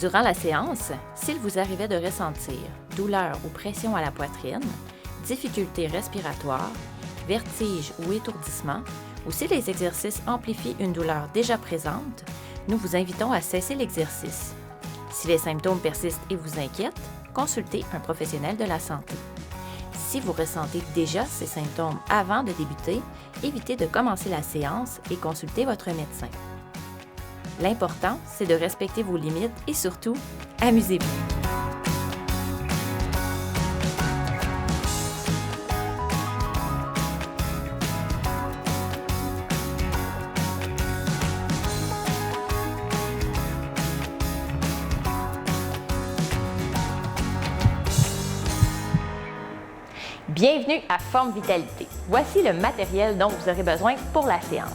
Durant la séance, s'il vous arrivait de ressentir douleur ou pression à la poitrine, difficultés respiratoires, vertige ou étourdissement, ou si les exercices amplifient une douleur déjà présente, nous vous invitons à cesser l'exercice. Si les symptômes persistent et vous inquiètent, consultez un professionnel de la santé. Si vous ressentez déjà ces symptômes avant de débuter, évitez de commencer la séance et consultez votre médecin. L'important, c'est de respecter vos limites et surtout, amusez-vous. Bienvenue à Forme Vitalité. Voici le matériel dont vous aurez besoin pour la séance.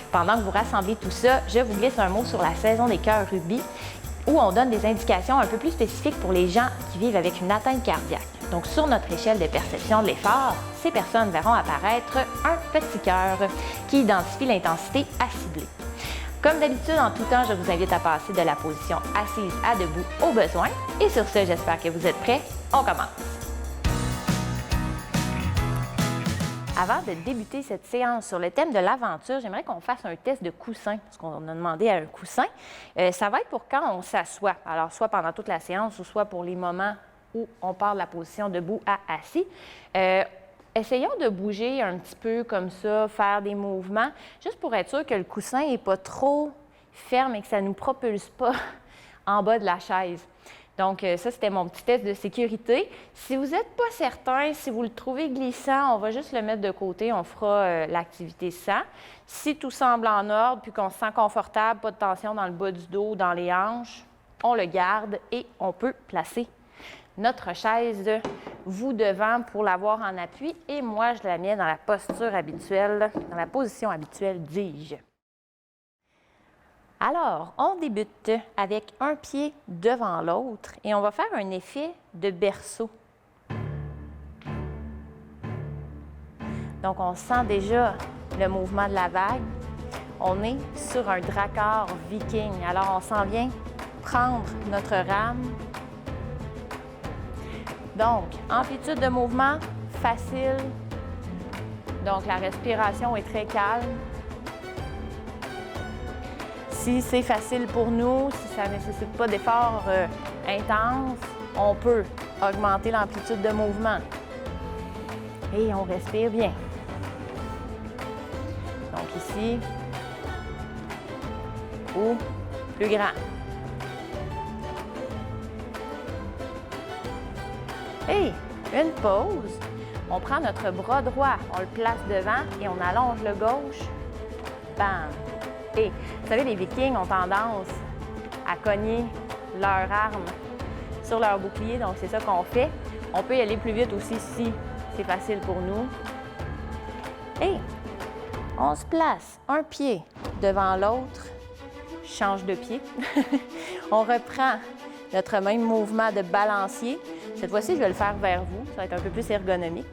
Pendant que vous rassemblez tout ça, je vous glisse un mot sur la saison des cœurs rubis où on donne des indications un peu plus spécifiques pour les gens qui vivent avec une atteinte cardiaque. Donc, sur notre échelle de perception de l'effort, ces personnes verront apparaître un petit cœur qui identifie l'intensité à cibler. Comme d'habitude, en tout temps, je vous invite à passer de la position assise à debout au besoin. Et sur ce, j'espère que vous êtes prêts. On commence. Avant de débuter cette séance sur le thème de l'aventure, j'aimerais qu'on fasse un test de coussin, parce qu'on a demandé à un coussin. Ça va être pour quand on s'assoit, alors soit pendant toute la séance ou soit pour les moments où on part de la position debout à assis. Essayons de bouger un petit peu comme ça, faire des mouvements, juste pour être sûr que le coussin n'est pas trop ferme et que ça ne nous propulse pas en bas de la chaise. Donc, ça, c'était mon petit test de sécurité. Si vous n'êtes pas certain, si vous le trouvez glissant, on va juste le mettre de côté, on fera l'activité sans. Si tout semble en ordre, puis qu'on se sent confortable, pas de tension dans le bas du dos, dans les hanches, on le garde et on peut placer notre chaise, vous devant, pour l'avoir en appui. Et moi, je la mets dans la posture habituelle, dans la position habituelle, dis-je. Alors, on débute avec un pied devant l'autre et on va faire un effet de berceau. Donc, on sent déjà le mouvement de la vague. On est sur un dracard viking. Alors, on s'en vient prendre notre rame. Donc, amplitude de mouvement facile. Donc, la respiration est très calme. Si c'est facile pour nous, si ça ne nécessite pas d'effort intense, on peut augmenter l'amplitude de mouvement. Et on respire bien. Donc ici, ou plus grand. Et une pause. On prend notre bras droit, on le place devant et on allonge le gauche. Bam! Et vous savez, les Vikings ont tendance à cogner leur arme sur leur bouclier, donc c'est ça qu'on fait. On peut y aller plus vite aussi si c'est facile pour nous. Et on se place un pied devant l'autre, change de pied. On reprend notre même mouvement de balancier. Cette fois-ci, je vais le faire vers vous, ça va être un peu plus ergonomique.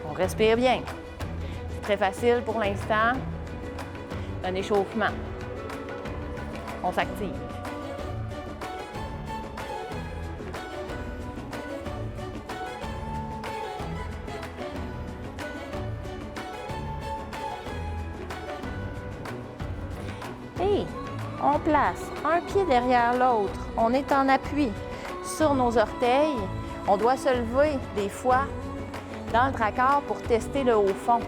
On respire bien. C'est très facile pour l'instant. Un échauffement. On s'active. Et on place un pied derrière l'autre. On est en appui sur nos orteils. On doit se lever des fois dans le dracard pour tester le haut fond.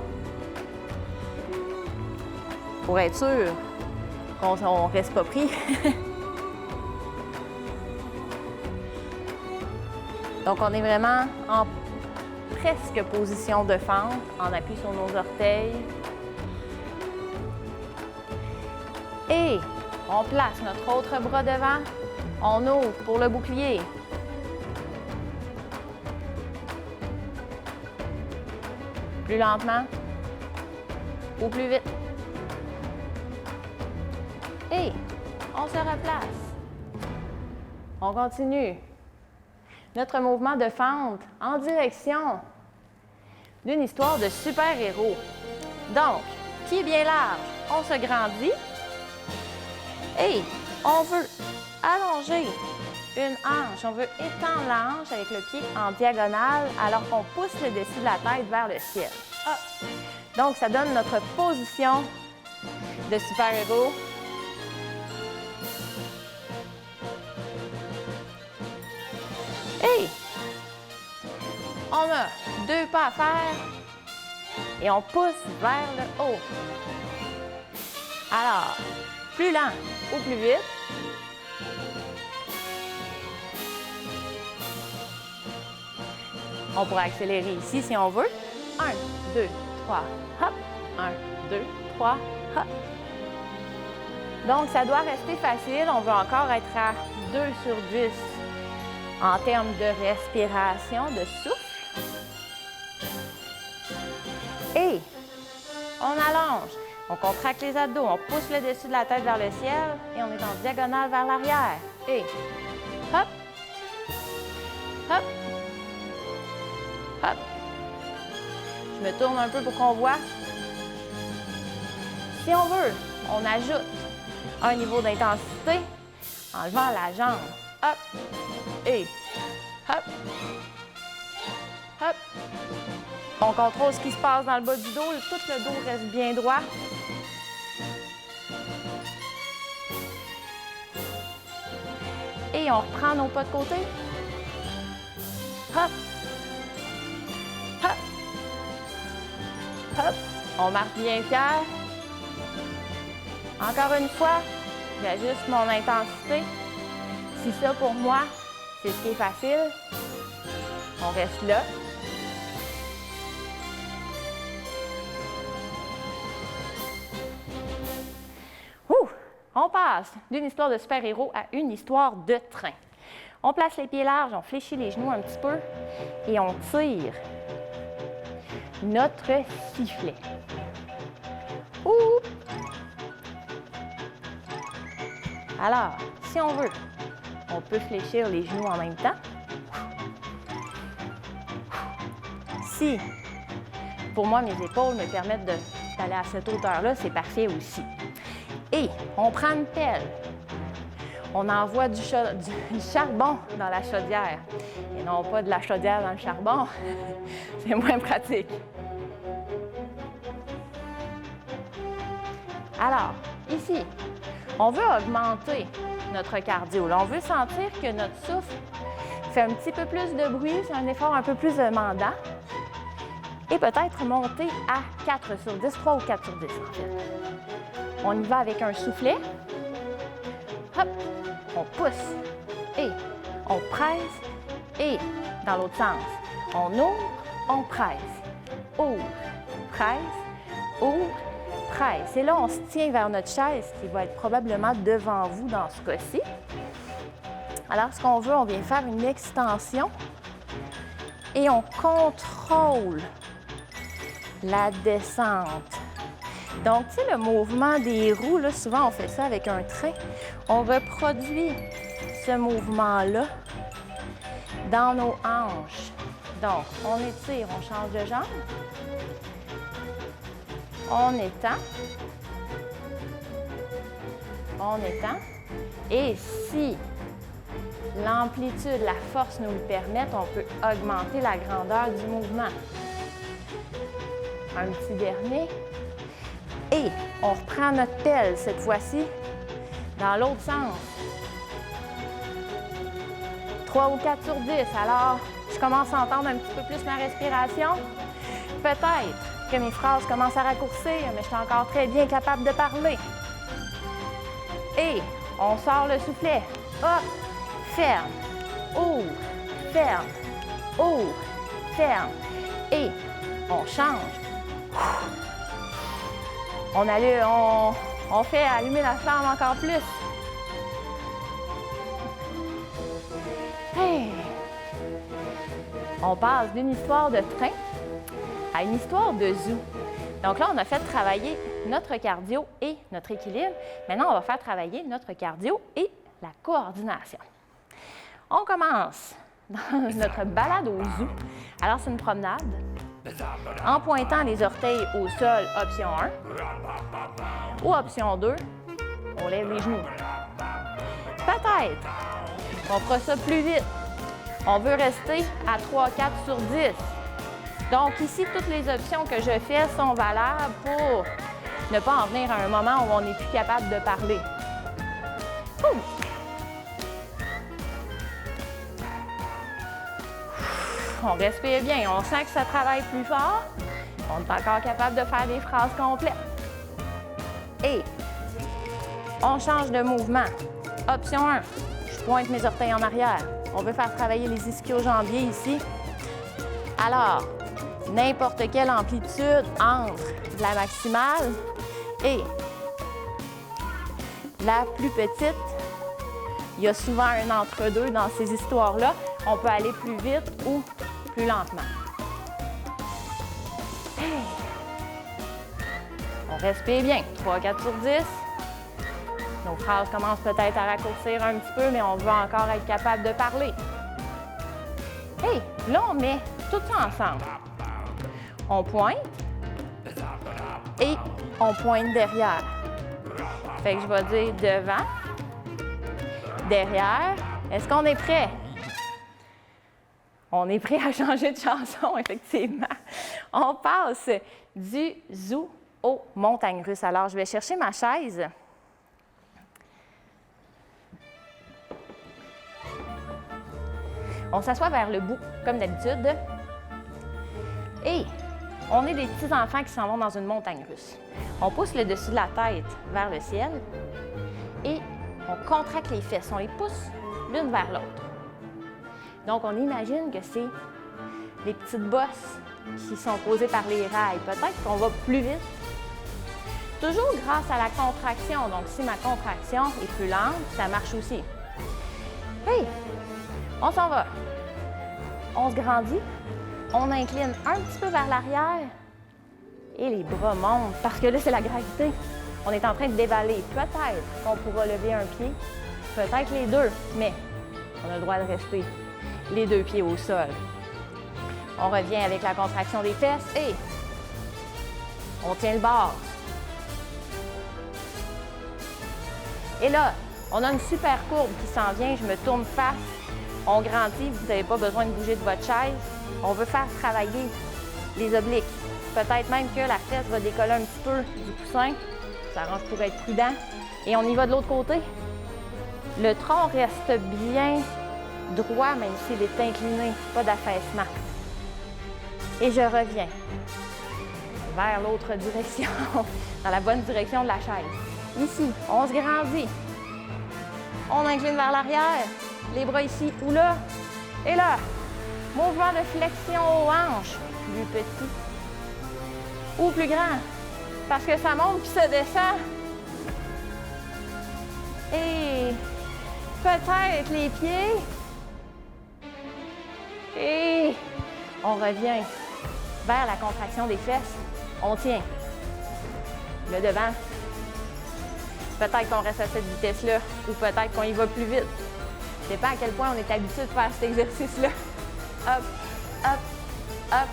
Pour être sûr qu'on ne reste pas pris. Donc, on est vraiment en presque position de fente, en appui sur nos orteils. Et on place notre autre bras devant. On ouvre pour le bouclier. Plus lentement ou plus vite. Et on se replace. On continue notre mouvement de fente en direction d'une histoire de super-héros. Donc, pied bien large, on se grandit. Et on veut allonger une hanche. On veut étendre la hanche avec le pied en diagonale alors qu'on pousse le dessus de la tête vers le ciel. Hop. Donc, ça donne notre position de super-héros. Et on a 2 pas à faire et on pousse vers le haut. Alors, plus lent ou plus vite. On pourrait accélérer ici si on veut. 1, 2, 3, hop. 1, 2, 3, hop. Donc, ça doit rester facile. On veut encore être à 2 sur 10 en termes de respiration, de souffle. Et on allonge. On contracte les abdos, on pousse le dessus de la tête vers le ciel et on est en diagonale vers l'arrière. Et hop, hop, hop. Je me tourne un peu pour qu'on voit. Si on veut, on ajoute un niveau d'intensité en levant la jambe. Hop, et hop, hop. On contrôle ce qui se passe dans le bas du dos. Tout le dos reste bien droit. Et on reprend nos pas de côté. Hop. Hop. Hop. On marche bien fier. Encore une fois, j'ajuste mon intensité. Si ça, pour moi, c'est ce qui est facile, on reste là. On passe d'une histoire de super-héros à une histoire de train. On place les pieds larges, on fléchit les genoux un petit peu et on tire notre sifflet. Ouh! Alors, si on veut, on peut fléchir les genoux en même temps. Si, pour moi, mes épaules me permettent d'aller à cette hauteur-là, c'est parfait aussi. Et on prend une pelle. On envoie du charbon dans la chaudière. Et non pas de la chaudière dans le charbon. C'est moins pratique. Alors, ici, on veut augmenter notre cardio. Là, on veut sentir que notre souffle fait un petit peu plus de bruit. C'est un effort un peu plus demandant. Et peut-être monter à 4 sur 10, 3 ou 4 sur 10 en fait. On y va avec un soufflet. Hop, on pousse et on presse et dans l'autre sens. On ouvre, on presse. Ouvre, presse, ouvre, presse. Et là, on se tient vers notre chaise qui va être probablement devant vous dans ce cas-ci. Alors, ce qu'on veut, on vient faire une extension et on contrôle la descente. Donc, tu sais, le mouvement des roues, là, souvent on fait ça avec un train. On reproduit ce mouvement-là dans nos hanches. Donc, on étire, on change de jambe. On étend. On étend. Et si l'amplitude, la force nous le permettent, on peut augmenter la grandeur du mouvement. Un petit dernier. Et on reprend notre pelle, cette fois-ci, dans l'autre sens. 3 ou 4 sur 10. Alors, je commence à entendre un petit peu plus ma respiration. Peut-être que mes phrases commencent à raccourcir, mais je suis encore très bien capable de parler. Et on sort le soufflet. Hop, ferme, ouvre, ferme, ouvre, ferme. Et on change. On fait allumer la flamme encore plus. Hey. On passe d'une histoire de train à une histoire de zoo. Donc là, on a fait travailler notre cardio et notre équilibre. Maintenant, on va faire travailler notre cardio et la coordination. On commence dans notre balade au zoo. Alors, c'est une promenade. En pointant les orteils au sol, option 1. Ou option 2, on lève les genoux. Peut-être on fera ça plus vite. On veut rester à 3-4 sur 10. Donc ici, toutes les options que je fais sont valables pour ne pas en venir à un moment où on n'est plus capable de parler. Ouh. On respire bien, on sent que ça travaille plus fort. On est encore capable de faire des phrases complètes. Et on change de mouvement. Option 1, je pointe mes orteils en arrière. On veut faire travailler les ischio-jambiers ici. Alors, n'importe quelle amplitude entre la maximale et la plus petite. Il y a souvent un entre-deux dans ces histoires-là. On peut aller plus vite ou plus lentement. Hey. On respire bien. 3-4 sur 10. Nos phrases commencent peut-être à raccourcir un petit peu, mais on veut encore être capable de parler. Hey, là, on met tout ça ensemble. On pointe et on pointe derrière. Fait que je vais dire devant, derrière. Est-ce qu'on est prêt? On est prêt à changer de chanson, effectivement. On passe du zoo aux montagnes russes. Alors, je vais chercher ma chaise. On s'assoit vers le bout, comme d'habitude. Et on est des petits enfants qui s'en vont dans une montagne russe. On pousse le dessus de la tête vers le ciel et on contracte les fesses. On les pousse l'une vers l'autre. Donc, on imagine que c'est les petites bosses qui sont posées par les rails. Peut-être qu'on va plus vite. Toujours grâce à la contraction. Donc, si ma contraction est plus lente, ça marche aussi. Hey! On s'en va. On se grandit. On incline un petit peu vers l'arrière. Et les bras montent. Parce que là, c'est la gravité. On est en train de dévaler. Peut-être qu'on pourra lever un pied. Peut-être les deux. Mais on a le droit de rester les deux pieds au sol. On revient avec la contraction des fesses et on tient le bord. Et là, on a une super courbe qui s'en vient. Je me tourne face. On grandit. Vous n'avez pas besoin de bouger de votre chaise. On veut faire travailler les obliques. Peut-être même que la fesse va décoller un petit peu du coussin. Ça arrange pour être prudent. Et on y va de l'autre côté. Le tronc reste bien droit, même s'il est incliné, pas d'affaissement. Et je reviens vers l'autre direction, dans la bonne direction de la chaise. Ici, on se grandit. On incline vers l'arrière, les bras ici ou là. Et là, mouvement de flexion aux hanches, plus petit ou plus grand, parce que ça monte puis ça descend. Et peut-être les pieds. Et on revient vers la contraction des fesses. On tient le devant. Peut-être qu'on reste à cette vitesse-là ou peut-être qu'on y va plus vite. Ça dépend à quel point on est habitué de faire cet exercice-là. Hop, hop, hop.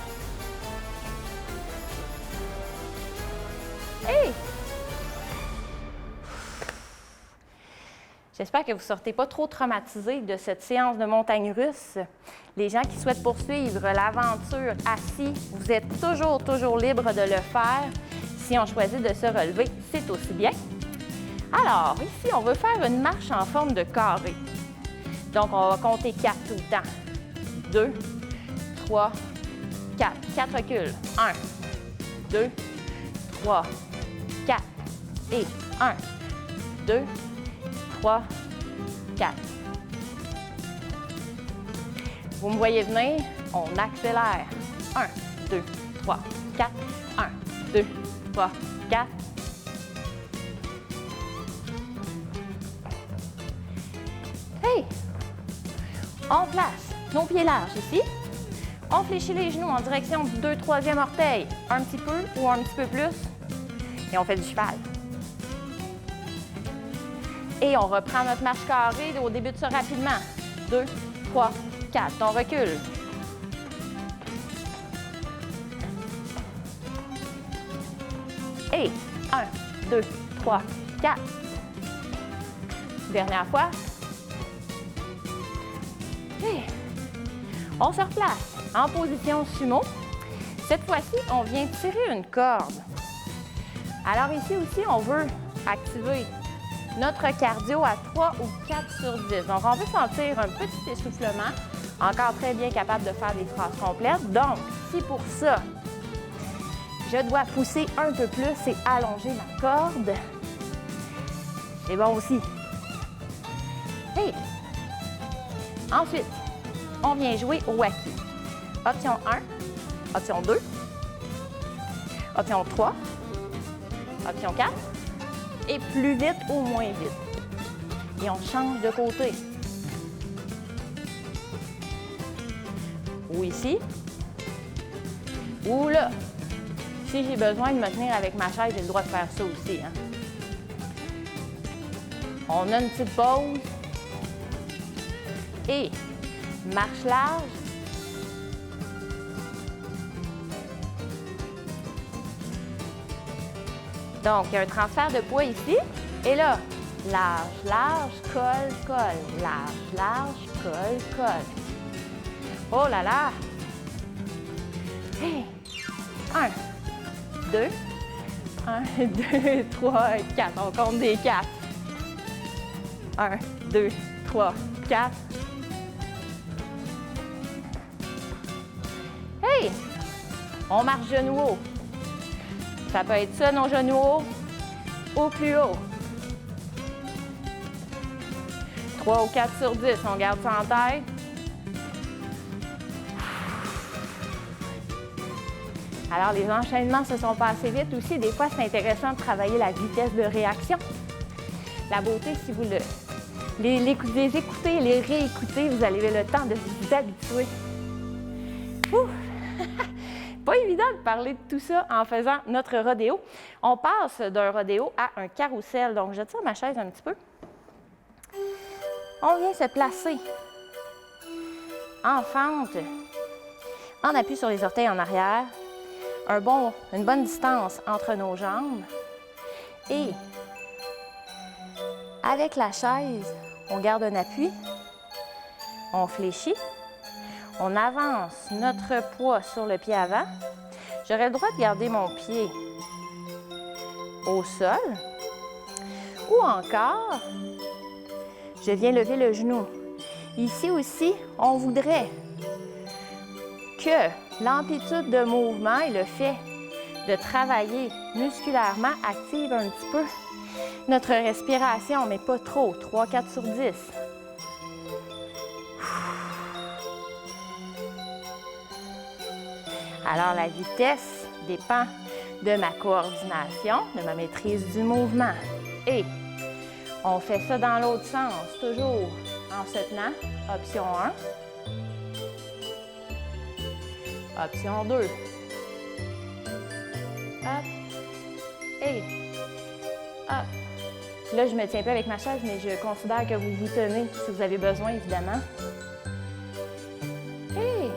Hey! J'espère que vous ne sortez pas trop traumatisés de cette séance de montagne russe. Les gens qui souhaitent poursuivre l'aventure assis, vous êtes toujours libre de le faire. Si on choisit de se relever, c'est aussi bien. Alors, ici, on veut faire une marche en forme de carré. Donc, on va compter 4 tout le temps. 2, 3, 4. 4 reculs. 1, 2, 3, 4. Et 1, 2, 3, 4. Vous me voyez venir, on accélère. 1, 2, 3, 4. 1, 2, 3, 4. Hey! On place nos pieds larges ici. On fléchit les genoux en direction du 2e, 3e orteil. Un petit peu ou un petit peu plus. Et on fait du cheval. Et on reprend notre marche carrée au début de ça rapidement. 2, 3, 4. On recule. Et 1, 2, 3, 4. Dernière fois. Et on se replace en position sumo. Cette fois-ci, on vient tirer une corde. Alors ici aussi, on veut activer notre cardio à 3 ou 4 sur 10. Donc, on veut sentir un petit essoufflement, encore très bien capable de faire des phrases complètes. Donc, si pour ça, je dois pousser un peu plus et allonger ma corde, c'est bon aussi. Et ensuite, on vient jouer au Waki. Option 1, option 2, option 3, option 4, et plus vite ou moins vite. Et on change de côté. Ou ici, ou là. Si j'ai besoin de me tenir avec ma chaise, j'ai le droit de faire ça aussi. Hein? On a une petite pause. Et marche large. Donc, il y a un transfert de poids ici. Et là, large, large, colle, colle. Large, large, colle, colle. Oh là là! Hey. 1, 2, 1, 2, 3, 4. On compte des 4. 1, 2, 3, 4. Hey! On marche genou haut. Ça peut être ça, nos genoux hauts, ou plus haut. 3 ou 4 sur 10, on garde ça en tête. Alors, les enchaînements se sont passés vite aussi. Des fois, c'est intéressant de travailler la vitesse de réaction. La beauté, si vous les écoutez, les réécoutez, vous avez le temps de vous habituer. Ouh! Pas évident de parler de tout ça en faisant notre rodéo. On passe d'un rodéo à un carrousel. Donc, je tire ma chaise un petit peu. On vient se placer en fente, en appui sur les orteils en arrière, une bonne distance entre nos jambes. Et avec la chaise, on garde un appui, on fléchit. On avance notre poids sur le pied avant. J'aurai le droit de garder mon pied au sol. Ou encore, je viens lever le genou. Ici aussi, on voudrait que l'amplitude de mouvement et le fait de travailler musculairement active un petit peu notre respiration, mais pas trop, 3-4 sur 10. Alors, la vitesse dépend de ma coordination, de ma maîtrise du mouvement. Et on fait ça dans l'autre sens, toujours en se tenant. Option 1. Option 2. Hop. Et hop. Là, je ne me tiens pas avec ma chaise, mais je considère que vous vous tenez si vous avez besoin, évidemment. Et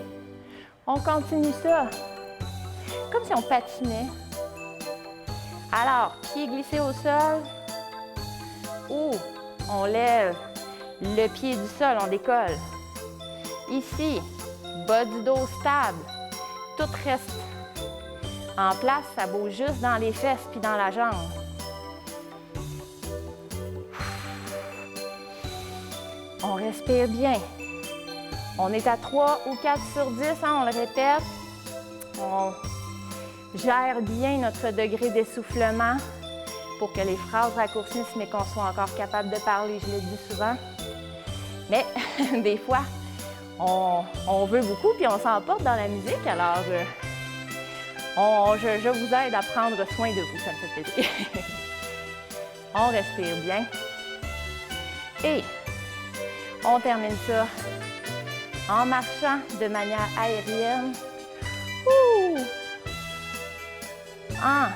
on continue ça. Comme si on patinait. Alors, pied glissé au sol. Ou on lève le pied du sol, on décolle. Ici, bas du dos stable. Tout reste en place, ça bouge juste dans les fesses puis dans la jambe. On respire bien. On est à 3 ou 4 sur 10, hein, on le répète. On gère bien notre degré d'essoufflement pour que les phrases raccourcissent, mais qu'on soit encore capable de parler, je le dis souvent. Mais des fois, on veut beaucoup puis on s'emporte dans la musique, alors je vous aide à prendre soin de vous, ça me fait plaisir. On respire bien. Et on termine ça en marchant de manière aérienne. Ouh! En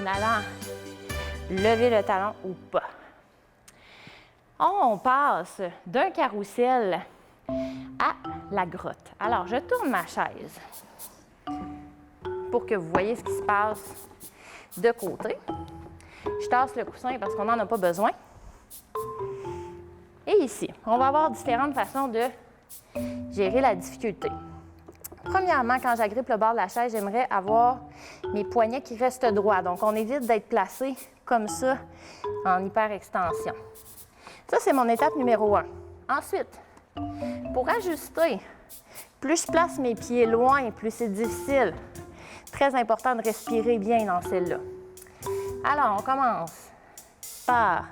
allant lever le talon ou pas. On passe d'un carrousel à la grotte. Alors, je tourne ma chaise. pour que vous voyez ce qui se passe de côté. Je tasse le coussin parce qu'on n'en a pas besoin. Et ici, on va avoir différentes façons de gérer la difficulté. Premièrement, quand j'agrippe le bord de la chaise, j'aimerais avoir mes poignets qui restent droits. Donc, on évite d'être placé comme ça en hyperextension. Ça, c'est mon étape numéro 1. Ensuite, pour ajuster, plus je place mes pieds loin, plus c'est difficile. Très important de respirer bien dans celle-là. Alors, on commence par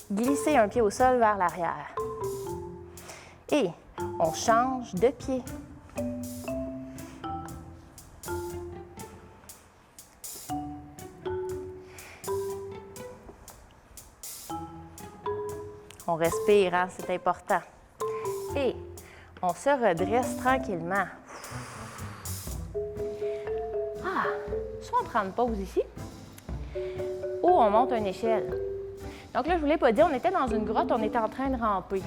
glisser un pied au sol vers l'arrière. Et on change de pied. On respire, hein, c'est important. Et on se redresse tranquillement. Ah, soit on prend une pause ici, ou on monte une échelle. Donc là, je ne vous l'ai pas dit, on était dans une grotte, on était en train de ramper.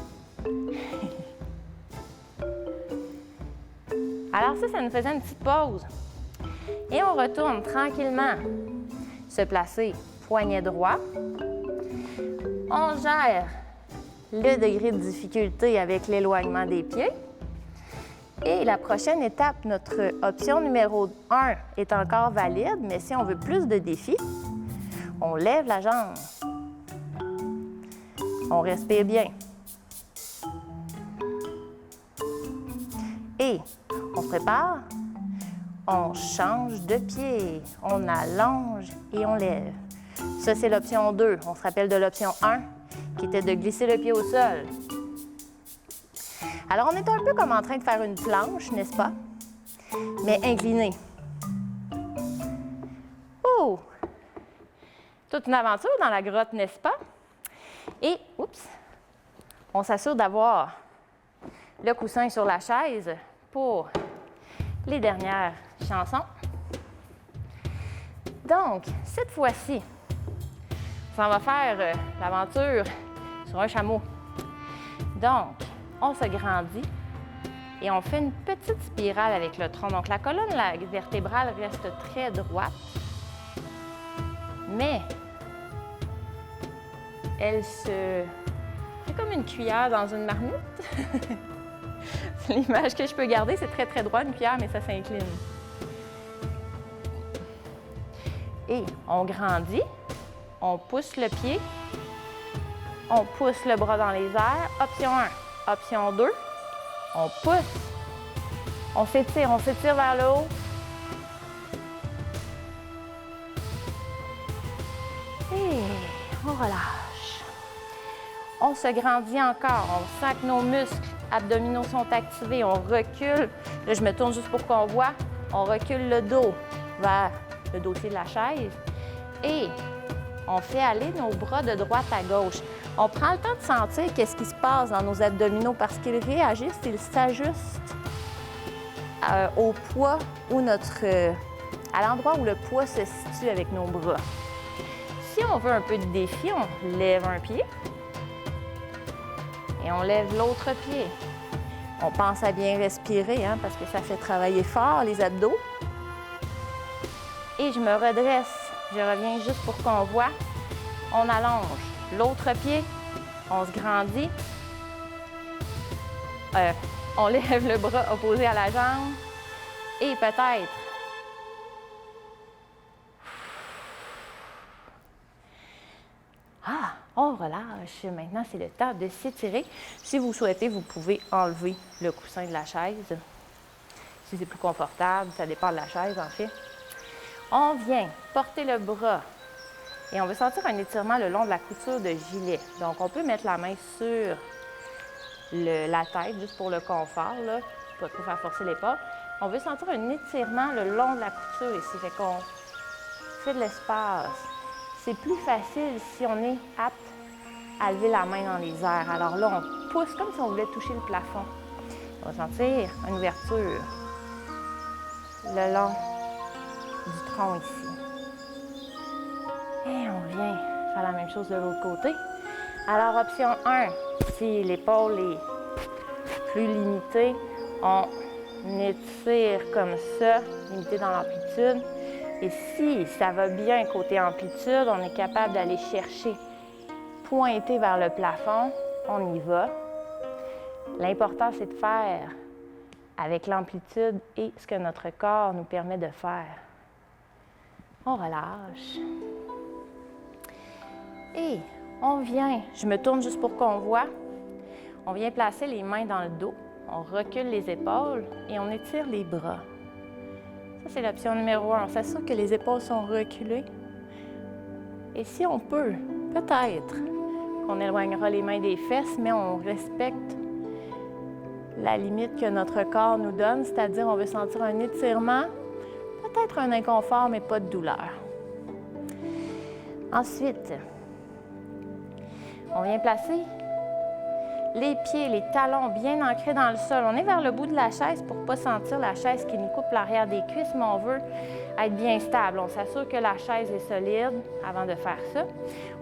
Alors ça nous faisait une petite pause. Et on retourne tranquillement se placer poignet droit. On gère le degré de difficulté avec l'éloignement des pieds. Et la prochaine étape, notre option numéro 1 est encore valide, mais si on veut plus de défis, on lève la jambe. On respire bien. Et on se prépare, on change de pied, on allonge et on lève. Ça, c'est l'option 2. On se rappelle de l'option 1, qui était de glisser le pied au sol. Alors, on est un peu comme en train de faire une planche, n'est-ce pas? Mais inclinée. Oh! Toute une aventure dans la grotte, n'est-ce pas? Et, oups, on s'assure d'avoir le coussin sur la chaise pour les dernières chansons. Donc, cette fois-ci, on va faire l'aventure sur un chameau. Donc, on se grandit et on fait une petite spirale avec le tronc. Donc, la colonne vertébrale reste très droite, mais elle se... C'est comme une cuillère dans une marmite. C'est l'image que je peux garder. C'est très, très droit, une cuillère, mais ça s'incline. Et on grandit, on pousse le pied, on pousse le bras dans les airs. Option 1. Option 2, on pousse, on s'étire vers le haut. Et on relâche. On se grandit encore, on sent que nos muscles abdominaux sont activés, on recule. Là, je me tourne juste pour qu'on voit. On recule le dos vers le dossier de la chaise et on fait aller nos bras de droite à gauche. On prend le temps de sentir qu'est-ce qui se passe dans nos abdominaux parce qu'ils réagissent, ils s'ajustent au poids ou à l'endroit où le poids se situe avec nos bras. Si on veut un peu de défi, on lève un pied et on lève l'autre pied. On pense à bien respirer hein, parce que ça fait travailler fort les abdos. Et je me redresse. Je reviens juste pour qu'on voit. On allonge l'autre pied. On se grandit. On lève le bras opposé à la jambe. Et peut-être on relâche. Maintenant, c'est le temps de s'étirer. Si vous souhaitez, vous pouvez enlever le coussin de la chaise. Si c'est plus confortable, ça dépend de la chaise, en fait. On vient porter le bras et on veut sentir un étirement le long de la couture de gilet. Donc, on peut mettre la main sur la tête, juste pour le confort, là, pas trop faire forcer l'épaule. On veut sentir un étirement le long de la couture ici. Fait qu'on fait de l'espace. C'est plus facile si on est apte à lever la main dans les airs. Alors là, on pousse comme si on voulait toucher le plafond. On va sentir une ouverture le long du tronc ici. Et on vient faire la même chose de l'autre côté. Alors, option 1, si l'épaule est plus limitée, on On étire comme ça, limité dans l'amplitude. Et si ça va bien côté amplitude, on est capable d'aller chercher, pointer vers le plafond, on y va. L'important, c'est de faire avec l'amplitude et ce que notre corps nous permet de faire. On relâche. Et on vient, je me tourne juste pour qu'on voit, on vient placer les mains dans le dos, on recule les épaules et on étire les bras. Ça, c'est l'option numéro 1. On s'assure que les épaules sont reculées. Et si on peut, peut-être qu'on éloignera les mains des fesses, mais on respecte la limite que notre corps nous donne, c'est-à-dire on veut sentir un étirement, peut-être un inconfort, mais pas de douleur. Ensuite, on vient placer les pieds, les talons bien ancrés dans le sol. On est vers le bout de la chaise pour ne pas sentir la chaise qui nous coupe l'arrière des cuisses, mais on veut être bien stable. On s'assure que la chaise est solide avant de faire ça.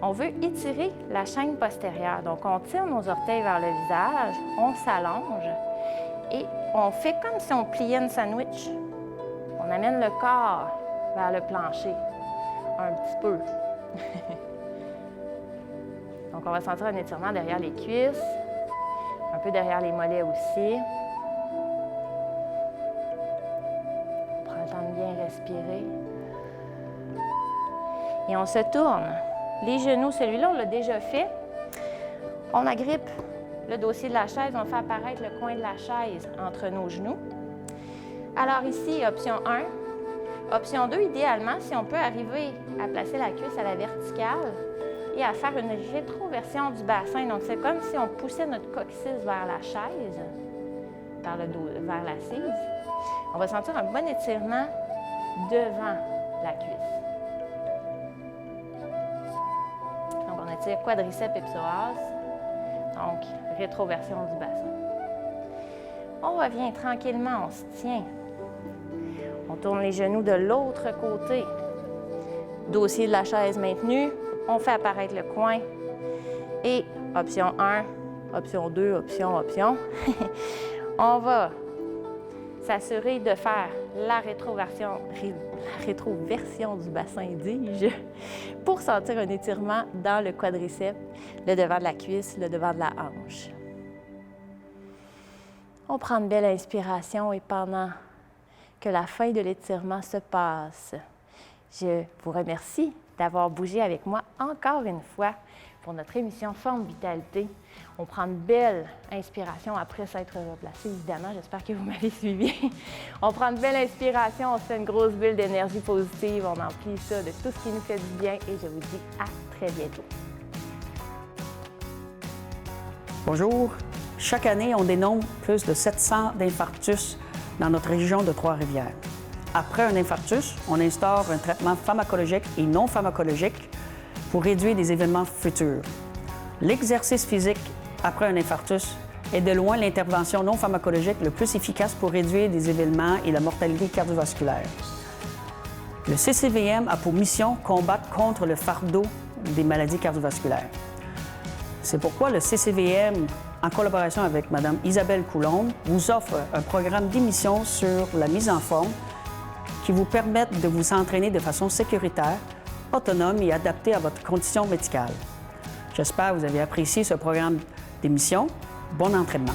On veut étirer la chaîne postérieure. Donc, on tire nos orteils vers le visage, on s'allonge et on fait comme si on pliait une sandwich. On amène le corps vers le plancher, un petit peu. Donc, on va sentir un étirement derrière les cuisses, un peu derrière les mollets aussi. On prend le temps de bien respirer. Et on se tourne. Les genoux, celui-là, on l'a déjà fait. On agrippe le dossier de la chaise, on fait apparaître le coin de la chaise entre nos genoux. Alors ici, option 1. Option 2, idéalement, si on peut arriver à placer la cuisse à la verticale et à faire une rétroversion du bassin. Donc, c'est comme si on poussait notre coccyx vers la chaise, par le dos, vers l'assise. On va sentir un bon étirement devant la cuisse. Donc, on étire quadriceps et psoas. Donc, rétroversion du bassin. On revient tranquillement, on se tient. On tourne les genoux de l'autre côté. Dossier de la chaise maintenu. On fait apparaître le coin. Et option 1, option 2, option. On va s'assurer de faire la rétroversion du bassin, dis-je, pour sentir un étirement dans le quadriceps, le devant de la cuisse, le devant de la hanche. On prend une belle inspiration et pendant que la fin de l'étirement se passe, je vous remercie d'avoir bougé avec moi encore une fois pour notre émission Forme Vitalité. On prend une belle inspiration après s'être replacé, évidemment. J'espère que vous m'avez suivi. On prend une belle inspiration, on se fait une grosse bulle d'énergie positive, on emplit ça de tout ce qui nous fait du bien et je vous dis à très bientôt. Bonjour. Chaque année, on dénombre plus de 700 d'infarctus dans notre région de Trois-Rivières. Après un infarctus, on instaure un traitement pharmacologique et non pharmacologique pour réduire des événements futurs. L'exercice physique après un infarctus est de loin l'intervention non pharmacologique le plus efficace pour réduire des événements et la mortalité cardiovasculaire. Le CCVM a pour mission combattre contre le fardeau des maladies cardiovasculaires. C'est pourquoi le CCVM, en collaboration avec Mme Isabelle Coulombe, vous offre un programme d'émission sur la mise en forme qui vous permettent de vous entraîner de façon sécuritaire, autonome et adaptée à votre condition médicale. J'espère que vous avez apprécié ce programme d'émission. Bon entraînement!